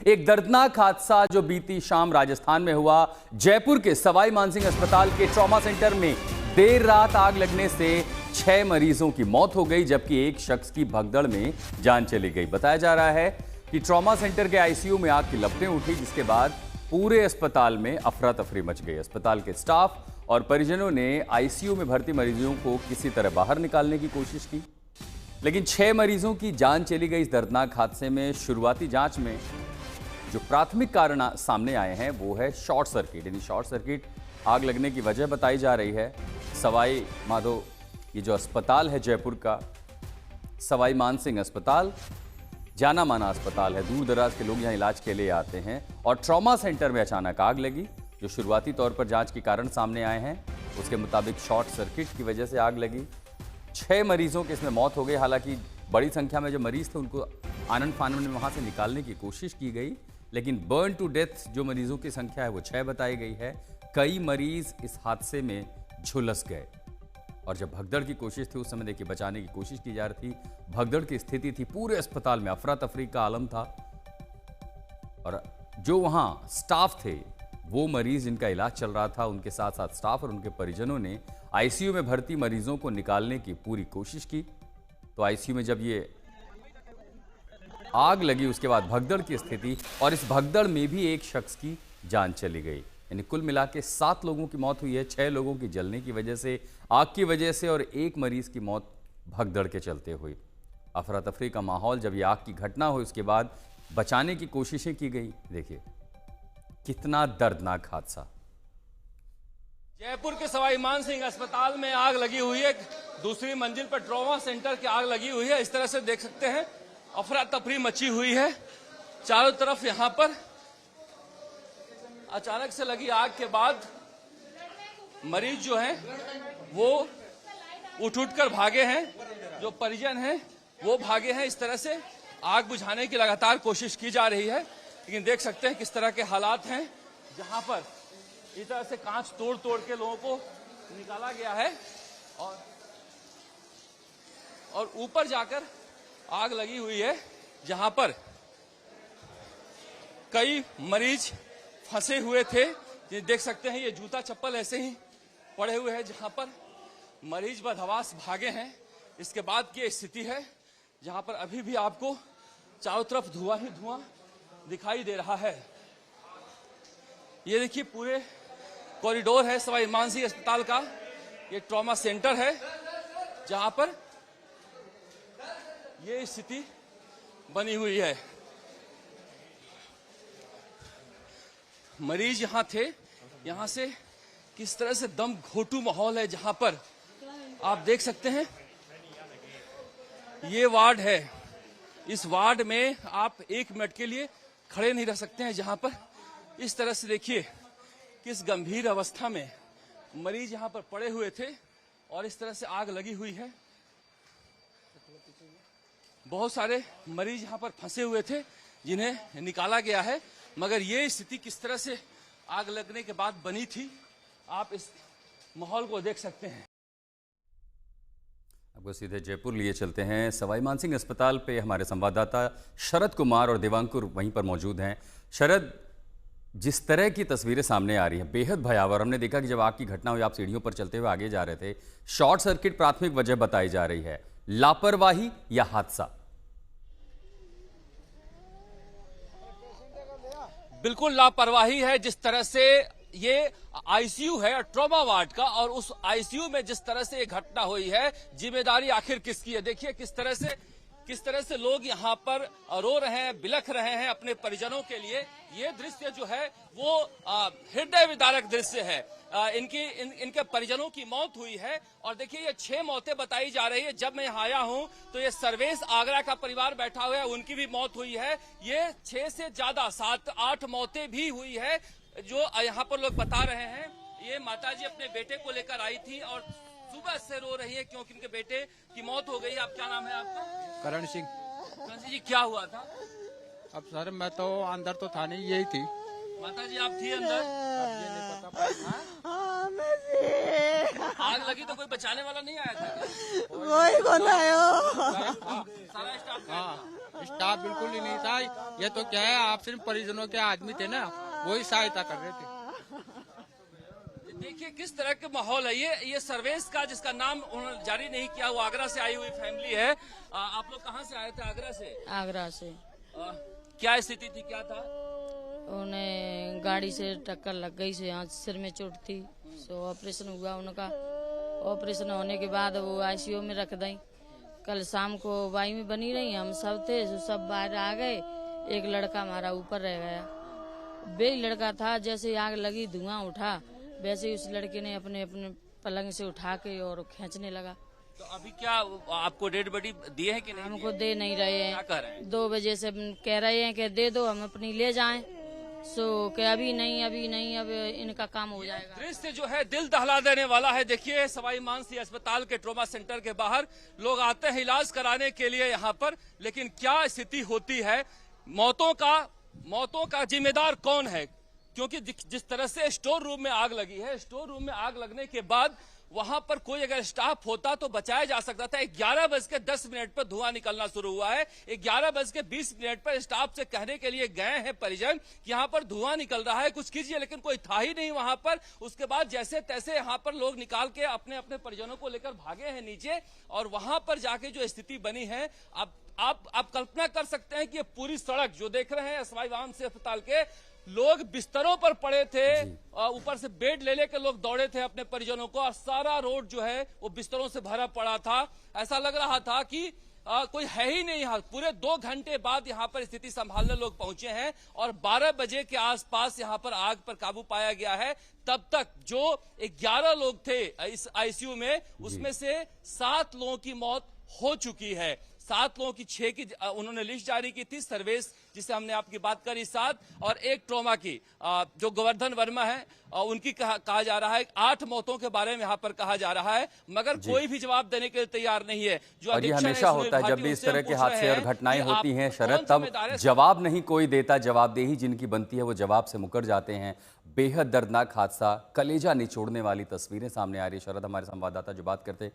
एक दर्दनाक हादसा जो बीती शाम राजस्थान में हुआ। जयपुर के सवाई मानसिंह अस्पताल के ट्रॉमा सेंटर में देर रात आग लगने से 6 मरीजों की मौत हो गई, जबकि एक शख्स की भगदड़ में जान चली गई। बताया जा रहा है कि ट्रॉमा सेंटर के आईसीयू में आग की लपटें उठी, जिसके बाद पूरे अस्पताल में अफरा तफरी मच गई। अस्पताल के स्टाफ और परिजनों ने आईसीयू में भर्ती मरीजों को किसी तरह बाहर निकालने की कोशिश की, लेकिन 6 मरीजों की जान चली गई। इस दर्दनाक हादसे में शुरुआती जांच में जो प्राथमिक कारण सामने आए हैं वो है शॉर्ट सर्किट, यानी शॉर्ट सर्किट आग लगने की वजह बताई जा रही है। सवाई माधो ये जो अस्पताल है जयपुर का, सवाई मानसिंह अस्पताल जाना माना अस्पताल है, दूर दराज के लोग यहाँ इलाज के लिए आते हैं और ट्रॉमा सेंटर में अचानक आग लगी। जो शुरुआती तौर पर जांच के कारण सामने आए हैं उसके मुताबिक शॉर्ट सर्किट की वजह से आग लगी। 6 मरीजों की इसमें मौत हो गई। हालांकि बड़ी संख्या में जो मरीज थे उनको आनंद फानन में वहां से निकालने की कोशिश की गई, लेकिन बर्न टू डेथ जो मरीजों की संख्या है वो 6 बताई गई है। कई मरीज इस हादसे में झुलस गए और जब भगदड़ की कोशिश थी उस समय देखिए बचाने की कोशिश की जा रही थी। भगदड़ की स्थिति थी, पूरे अस्पताल में अफरा तफरी का आलम था और जो वहां स्टाफ थे वो मरीज जिनका इलाज चल रहा था उनके साथ साथ स्टाफ और उनके परिजनों ने आईसीयू में भर्ती मरीजों को निकालने की पूरी कोशिश की। तो आईसीयू में जब ये आग लगी उसके बाद भगदड़ की स्थिति, और इस भगदड़ में भी एक शख्स की जान चली गई। यानी कुल मिला के 7 लोगों की मौत हुई है, 6 लोगों की जलने की वजह से, आग की वजह से, और एक मरीज की मौत भगदड़ के चलते हुई। अफरा तफरी का माहौल जब ये आग की घटना हुई उसके बाद बचाने की कोशिशें की गई। देखिए कितना दर्दनाक हादसा। जयपुर के सवाई मानसिंह अस्पताल में आग लगी हुई है। दूसरी मंजिल पर ट्रॉमा सेंटर की आग लगी हुई है। इस तरह से देख सकते हैं अफरा तफरी मची हुई है चारों तरफ। यहां पर अचानक से लगी आग के बाद मरीज जो हैं वो उठ कर भागे हैं, जो परिजन हैं वो भागे हैं। इस तरह से आग बुझाने की लगातार कोशिश की जा रही है, लेकिन देख सकते हैं किस तरह के हालात हैं जहां पर इस तरह से कांच तोड़ तोड़ के लोगों को निकाला गया है और ऊपर जाकर आग लगी हुई है जहां पर कई मरीज फंसे हुए थे। ये देख सकते हैं ये जूता चप्पल ऐसे ही पड़े हुए हैं जहां पर मरीज बदहवास भागे हैं। इसके बाद की स्थिति है जहां पर अभी भी आपको चारों तरफ धुआं ही धुआं दिखाई दे रहा है। ये देखिए पूरे कॉरिडोर है सवाई मानसिंह अस्पताल का। ये ट्रॉमा सेंटर है जहां पर ये स्थिति बनी हुई है। मरीज यहां थे, यहां से किस तरह से दम घोटू माहौल है जहां पर आप देख सकते हैं ये वार्ड है। इस वार्ड में आप 1 मिनट के लिए खड़े नहीं रह सकते हैं, जहां पर इस तरह से देखिए किस गंभीर अवस्था में मरीज यहां पर पड़े हुए थे और इस तरह से आग लगी हुई है। बहुत सारे मरीज यहां पर फंसे हुए थे जिन्हें निकाला गया है, मगर ये स्थिति किस तरह से आग लगने के बाद बनी थी आप इस माहौल को देख सकते हैं। आपको सीधे जयपुर लिए चलते हैं। सवाई मानसिंह अस्पताल पे हमारे संवाददाता शरद कुमार और देवांकुर वहीं पर मौजूद हैं। शरद, जिस तरह की तस्वीरें सामने आ रही हैं बेहद भयावह। हमने देखा कि जब आग की घटना हुई आप सीढ़ियों पर चलते हुए आगे जा रहे थे। शॉर्ट सर्किट प्राथमिक वजह बताई जा रही है, लापरवाही या हादसा? बिल्कुल लापरवाही है। जिस तरह से ये आईसीयू है ट्रॉमा वार्ड का और उस आईसीयू में जिस तरह से ये घटना हुई है, जिम्मेदारी आखिर किसकी है? देखिए किस तरह से लोग यहाँ पर रो रहे हैं, बिलख रहे हैं अपने परिजनों के लिए। ये दृश्य जो है वो हृदय विदारक दृश्य है। इनके परिजनों की मौत हुई है और देखिए ये 6 मौतें बताई जा रही है। जब मैं यहाँ आया हूँ तो ये सर्वेश आगरा का परिवार बैठा हुआ है, उनकी भी मौत हुई है। ये 6 से ज्यादा 7-8 मौतें भी हुई है जो यहाँ पर लोग बता रहे हैं। ये माताजी अपने बेटे को लेकर आई थी और सुबह से रो रही है क्योंकि उनके बेटे की मौत हो गई। आप क्या नाम है आपका? करण सिंह। करण सिंह जी, क्या हुआ था? अब सर मैं तो अंदर तो था नहीं, यही थी। माताजी आप थी अंदर? अब ये नहीं पता। आग लगी तो कोई बचाने वाला नहीं आया था? कोई को नहीं हो। सारा स्टाफ? हाँ, स्टाफ बिल्कुल ही नहीं था। ये तो क्या है, आप सिर्फ परिजनों के आदमी थे ना, वही सहायता कर रहे थे। देखिए किस तरह के माहौल है। ये सर्वेस का जिसका नाम उन्होंने जारी नहीं किया, वो आगरा से आई हुई फैमिली है। आप लोग कहाँ से आए थे? आगरा से? आगरा से। क्या स्थिति थी, क्या था? उन्हें गाड़ी से टक्कर लग गई से यहाँ सिर में चोट थी, सो ऑपरेशन हुआ उनका। ऑपरेशन होने के बाद वो आईसीयू में रख दी। कल शाम को वाई में बनी रही, हम सब थे, सब बाहर आ गए। एक लड़का हमारा ऊपर रह गया। बे लड़का था, जैसे आग लगी धुआं उठा, वैसे उस लड़के ने अपने अपने पलंग से उठा के और खींचने लगा। तो अभी क्या आपको डेड बॉडी दिए हैं कि नहीं? हमको दे नहीं रहे हैं। क्या कह रहे हैं? 2 बजे से कह रहे हैं कि दे दो, हम अपनी ले जाएं। सो कि अभी नहीं, अब इनका काम हो जाएगा। दृश्य जो है दिल दहला देने वाला है। देखिए सवाई मानसिंह अस्पताल के ट्रॉमा सेंटर के बाहर लोग आते हैं इलाज कराने के लिए यहाँ पर, लेकिन क्या स्थिति होती है? मौतों का जिम्मेदार कौन है? क्योंकि जिस तरह से स्टोर रूम में आग लगी है, स्टोर रूम में आग लगने के बाद वहां पर कोई अगर स्टाफ होता तो बचाया जा सकता था। 11:10 पर धुआं निकलना शुरू हुआ है। 11:20 पर स्टाफ से कहने के लिए गए हैं परिजन कि यहां पर धुआं निकल रहा है, कुछ कीजिए, लेकिन कोई था ही नहीं वहां पर। उसके बाद जैसे तैसे यहां पर लोग निकाल के अपने अपने परिजनों को लेकर भागे हैं नीचे, और वहां पर जाके जो स्थिति बनी है, अब आप कल्पना कर सकते हैं कि ये पूरी सड़क जो देख रहे हैं सवाई मानसिंह अस्पताल के, लोग बिस्तरों पर पड़े थे, ऊपर से बेड ले लेकर लोग दौड़े थे अपने परिजनों को, और सारा रोड जो है वो बिस्तरों से भरा पड़ा था। ऐसा लग रहा था कि कोई है ही नहीं यहाँ। पूरे 2 घंटे बाद यहाँ पर स्थिति संभालने लोग पहुंचे हैं, और 12 बजे के आसपास यहाँ पर आग पर काबू पाया गया है। तब तक जो 11 लोग थे इस आईसीयू में, उसमें से 7 लोगों की मौत हो चुकी है। 7 लोगों की 6 की उन्होंने लिस्ट जारी की थी, सर्वेस जिसे हमने आपकी बात करी 7, और 1 ट्रॉमा की जो गोवर्धन वर्मा है उनकी कहा जा रहा है। 8 मौतों के बारे में यहाँ पर कहा जा रहा है, मगर कोई भी जवाब देने के लिए तैयार नहीं है। जो और ये हमेशा होता है जब भी इस तरह के हादसे और घटनाएं होती हैं शरद, तब जवाब नहीं कोई देता। जवाबदेही जिनकी बनती है वो जवाब से मुकर जाते हैं। बेहद दर्दनाक हादसा, कलेजा निचोड़ने वाली तस्वीरें सामने आ रही है। शरद, हमारे संवाददाता जो बात करते